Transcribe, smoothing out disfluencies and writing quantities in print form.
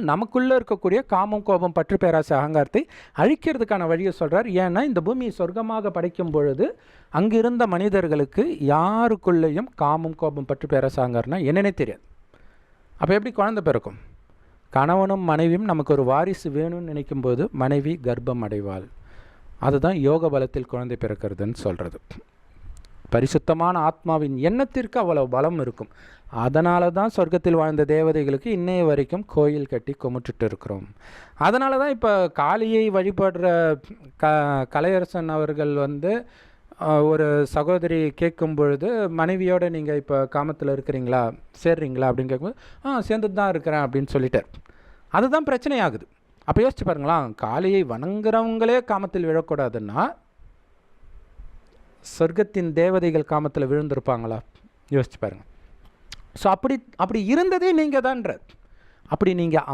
நமக்குள்ளே இருக்கக்கூடிய காமம், கோபம், பற்று, பேராசை, அகங்காரத்தை அழிக்கிறதுக்கான வழியை சொல்கிறார். ஏன்னா இந்த பூமியை சொர்க்கமாக படைக்கும் பொழுது அங்கிருந்த மனிதர்களுக்கு யாருக்குள்ளேயும் காமம், கோபம், பற்று, பேராசை, அகங்காரம்னா என்னன்னே தெரியாது. அப்போ எப்படி குழந்தை பிறக்கும்? கணவனும் மனைவியும் நமக்கு ஒரு வாரிசு வேணும்னு நினைக்கும்போது மனைவி கர்ப்பம் அடைவாள். அதுதான் யோக பலத்தில் குழந்தை பிறக்கிறதுன்னு சொல்கிறது. பரிசுத்தமான ஆத்மாவின் எண்ணத்திற்கு அவ்வளோ பலம் இருக்கும். அதனால தான் சொர்க்கத்தில் வாழ்ந்த தேவதைகளுக்கு இன்னைய வரைக்கும் கோயில் கட்டி கும்பிட்டுட்டு இருக்கிறோம். அதனால தான் இப்போ காளியை வழிபடுற கலையரசன் அவர்கள் ஒரு சகோதரி கேட்கும் பொழுது, மனைவியோடு நீங்கள் இப்போ காமத்தில் இருக்கிறீங்களா, சேர்றீங்களா அப்படின்னு கேட்கும்போது சேர்ந்து தான் இருக்கிறேன் அப்படின்னு சொல்லிட்டார். அதுதான் பிரச்சனையாகுது. அப்போ யோசிச்சு பாருங்களா, காளியை வணங்குறவங்களே காமத்தில் விழக்கூடாதுன்னா சொர்க்கத்தின் தேவதைகள் காமத்தில் விழுந்திருப்பாங்களா? யோசிச்சு பாருங்கள். ஸோ அப்படி இருந்ததே நீங்கள் தான்ற. அப்படி நீங்கள்